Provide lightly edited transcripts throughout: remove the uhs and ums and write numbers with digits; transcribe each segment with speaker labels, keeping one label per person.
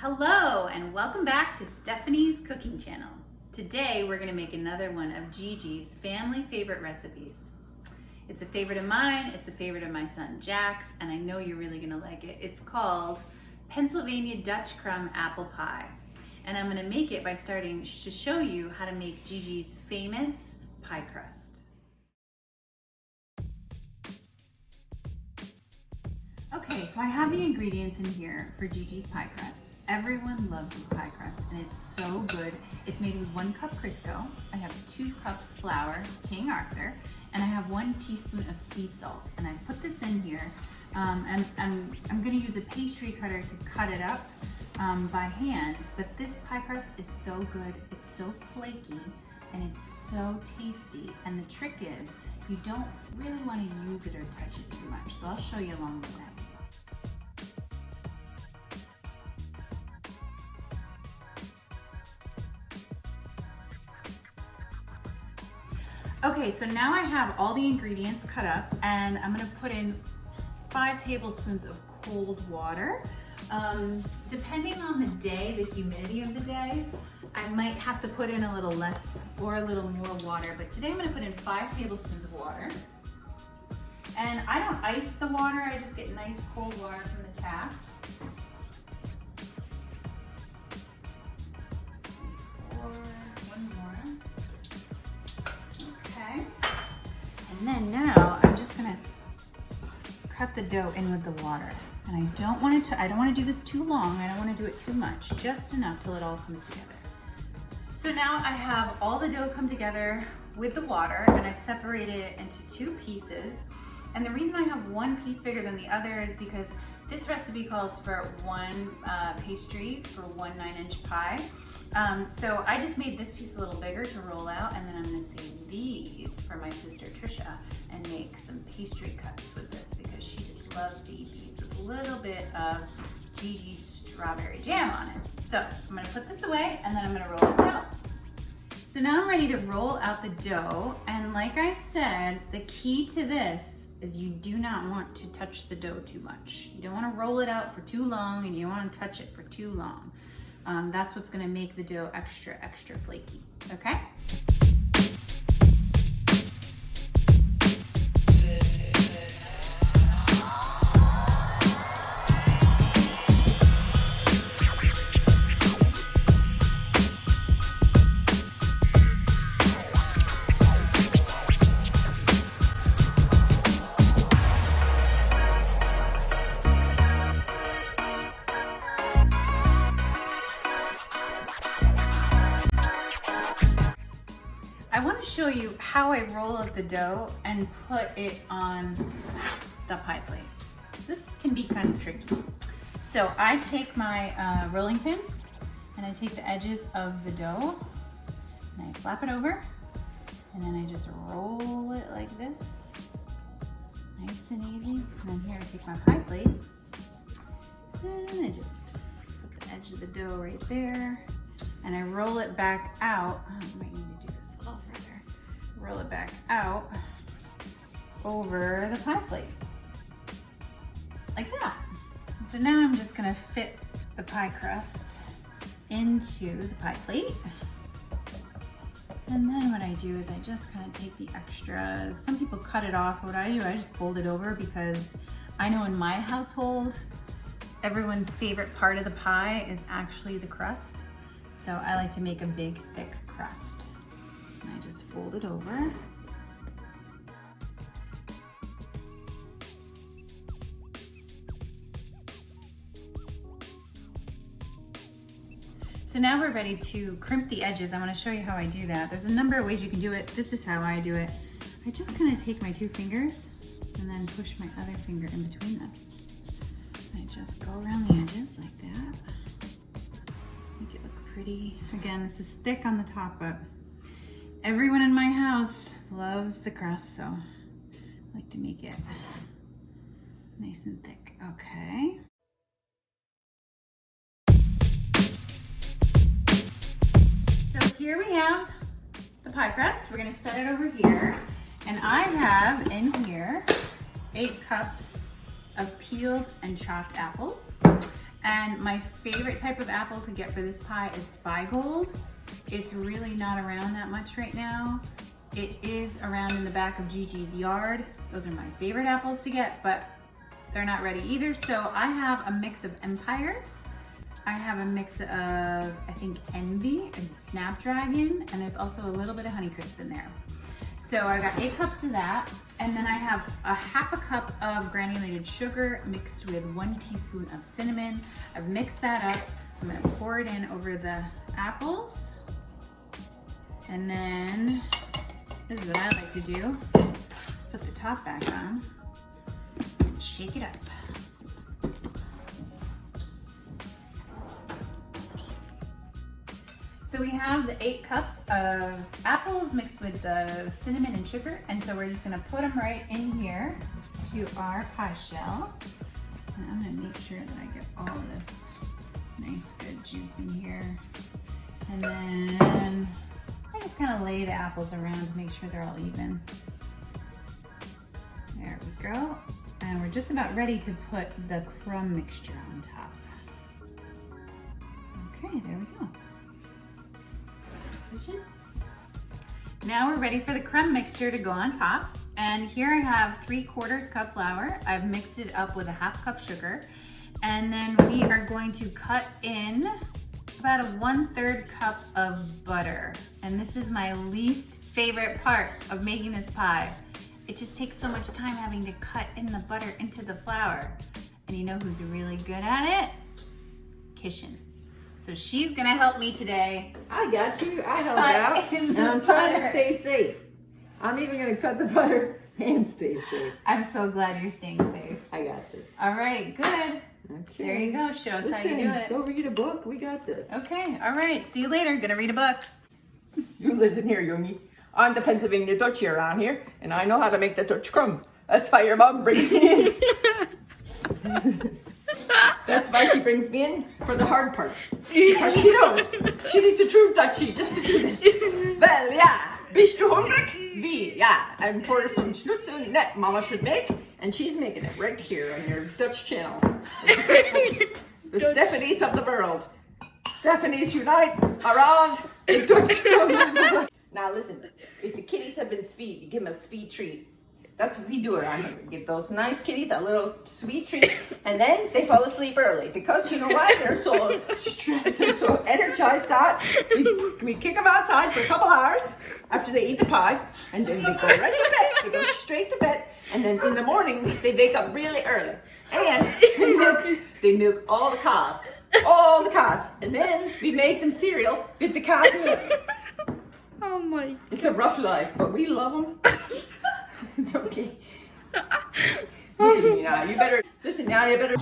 Speaker 1: Hello and welcome back to Stephanie's Cooking Channel. Today we're going to make another one of Gigi's family favorite recipes. It's a favorite of mine, it's a favorite of my son Jack's, and I know you're really going to like it. It's called Pennsylvania Dutch Crumb Apple Pie. And I'm going to make it by starting to show you how to make Gigi's famous pie crust. Okay, so I have the ingredients in here for Gigi's pie crust. Everyone loves this pie crust and it's so good. It's made with 1 cup Crisco. I have 2 cups flour, King Arthur, and I have 1 teaspoon of sea salt. And I put this in here. I'm gonna use a pastry cutter to cut it up by hand, but this pie crust is so good. It's so flaky and it's so tasty. And the trick is you don't really wanna use it or touch it too much. So I'll show you along the way. Okay, so now I have all the ingredients cut up and I'm gonna put in 5 tablespoons of cold water. Depending on the day, the humidity of the day, I might have to put in a little less or a little more water, but today I'm gonna put in 5 tablespoons of water. And I don't ice the water, I just get nice cold water from the tap. And then now I'm just gonna cut the dough in with the water. And I don't want to do this too long. I don't want to do it too much, just enough till it all comes together. So now I have all the dough come together with the water and I've separated it into 2 pieces. And the reason I have one piece bigger than the other is because this recipe calls for 1 pastry for 1 9-inch pie. So I just made this piece a little bigger to roll out, and then I'm gonna save these for my sister Trisha and make some pastry cuts with this because she just loves to eat these with a little bit of Gigi's strawberry jam on it. So I'm gonna put this away and then I'm gonna roll this out. So now I'm ready to roll out the dough, and like I said, the key to this is you do not want to touch the dough too much. You don't want to roll it out for too long and you don't want to touch it for too long. That's what's going to make the dough extra flaky, okay? I want to show you how I roll out the dough and put it on the pie plate. This can be kind of tricky. So I take my rolling pin and I take the edges of the dough and I flap it over and then I just roll it like this, nice and easy. And then here I take my pie plate and I just put the edge of the dough right there and I roll it back out. Oh, I might need to do this a little further. Roll it back out over the pie plate, like that. And so now I'm just gonna fit the pie crust into the pie plate. And then what I do is I just kind of take the extras. Some people cut it off, but what I do, I just fold it over because I know in my household, everyone's favorite part of the pie is actually the crust. So I like to make a big, thick crust. And I just fold it over. So now we're ready to crimp the edges. I'm gonna show you how I do that. There's a number of ways you can do it. This is how I do it. I just kind of take my 2 fingers and then push my other finger in between them. I just go around the edges like that. Make it look pretty. Again, this is thick on the top, but everyone in my house loves the crust, so I like to make it nice and thick. Okay. So here we have the pie crust. We're gonna set it over here. And I have in here 8 cups of peeled and chopped apples. And my favorite type of apple to get for this pie is Spy Gold. It's really not around that much right now. It is around in the back of Gigi's yard. Those are my favorite apples to get, but they're not ready either. So I have a mix of Empire. I have a mix of, I think, Envy and Snapdragon, and there's also a little bit of Honeycrisp in there. So I got 8 cups of that, and then I have a half a cup of granulated sugar mixed with 1 teaspoon of cinnamon. I've mixed that up. I'm gonna pour it in over the apples. And then, this is what I like to do. Let's put the top back on and shake it up. So we have the 8 cups of apples mixed with the cinnamon and sugar, and so we're just gonna put them right in here to our pie shell. And I'm gonna make sure that I get all of this nice good juice in here. And then I just kind of lay the apples around to make sure they're all even. There we go. And we're just about ready to put the crumb mixture on top. Okay, there we go. Now we're ready for the crumb mixture to go on top. And here I have 3/4 cup flour. I've mixed it up with a half cup sugar. And then we are going to cut in about a 1/3 cup of butter. And this is my least favorite part of making this pie. It just takes so much time having to cut in the butter into the flour. And you know who's really good at it? Kishin. So she's gonna help me today.
Speaker 2: I got you, I held out, and I'm trying to stay safe. I'm even gonna cut the butter and stay safe.
Speaker 1: I'm so glad you're staying safe.
Speaker 2: I got this.
Speaker 1: All right, good.
Speaker 2: Okay.
Speaker 1: There you go, show us how you do it.
Speaker 2: Go read a book, we got this.
Speaker 1: Okay, all right, see you later. Gonna read a book.
Speaker 2: You listen here, Youngie. I'm the Pennsylvania Dutch here around here, and I know how to make the Dutch crumb. That's why your mom brings me in. That's why she brings me in for the hard parts. Because she knows she needs a true Dutchie just to do this. Well, yeah. Bist du hungrig? Wie? Yeah. I'm for from Schnitzel that Mama should make, and she's making it right here on your Dutch channel. The Stephanies of the world. Stephanies unite around the Dutch crumb. Now listen, if the kitties have been sweet, you give them a sweet treat. That's what we do around here. We give those nice kitties a little sweet treat, and then they fall asleep early because you know why? They're so energized out. We kick them outside for a couple hours after they eat the pie, and then they go right to bed. They go straight to bed, and then in the morning they wake up really early, and they milk all the cows, and then we make them cereal with the cow's milk.
Speaker 3: Oh my!
Speaker 2: It's a rough life, but we love them. It's okay. Look at me now. You better listen now. You better.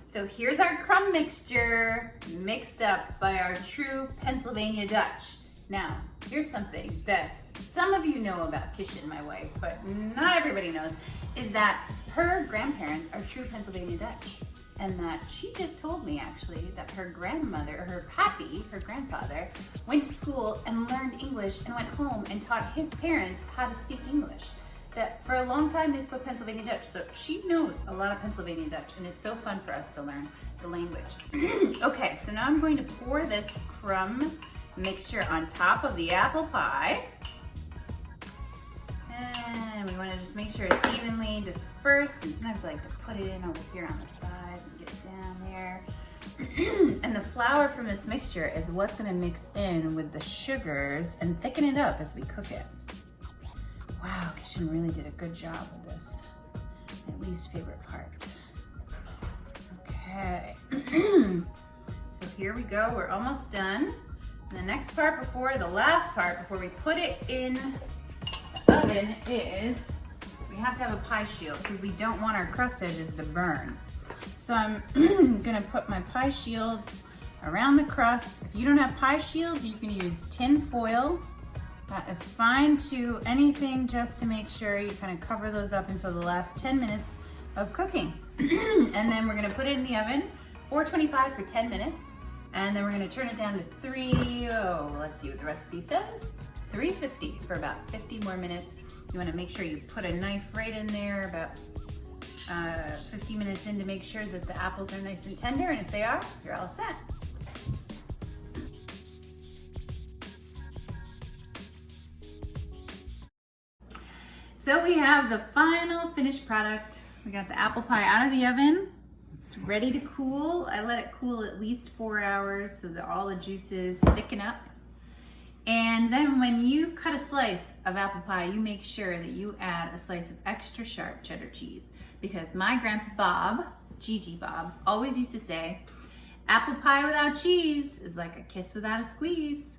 Speaker 1: So here's our crumb mixture mixed up by our true Pennsylvania Dutch. Now, here's something that some of you know about Kishin, my wife, but not everybody knows, is that her grandparents are true Pennsylvania Dutch. And that she just told me actually that her grandmother, or her pappy, her grandfather, went to school and learned English and went home and taught his parents how to speak English. That for a long time they spoke Pennsylvania Dutch. So she knows a lot of Pennsylvania Dutch, and it's so fun for us to learn the language. Okay, so now I'm going to pour this crumb mixture on top of the apple pie. And we want to just make sure it's evenly dispersed, and sometimes I like to put it in over here on the sides and get it down there. And the flour from this mixture is what's going to mix in with the sugars and thicken it up as we cook it. Wow, Kishin really did a good job with this. My least favorite part. Okay. So here we go, we're almost done. And the next part the last part before we put it in oven is we have to have a pie shield because we don't want our crust edges to burn. So I'm gonna put my pie shields around the crust. If you don't have pie shields, you can use tin foil. That is fine too. Anything just to make sure you kind of cover those up until the last 10 minutes of cooking. And then we're gonna put it in the oven, 425 for 10 minutes. And then we're gonna turn it down to let's see what the recipe says. 350 for about 50 more minutes. You wanna make sure you put a knife right in there about 50 minutes in to make sure that the apples are nice and tender, and if they are, you're all set. So we have the final finished product. We got the apple pie out of the oven. It's ready to cool. I let it cool at least 4 hours so that all the juices thicken up. And then when you cut a slice of apple pie, you make sure that you add a slice of extra sharp cheddar cheese, because my grandpa Bob, Gigi Bob, always used to say, apple pie without cheese is like a kiss without a squeeze.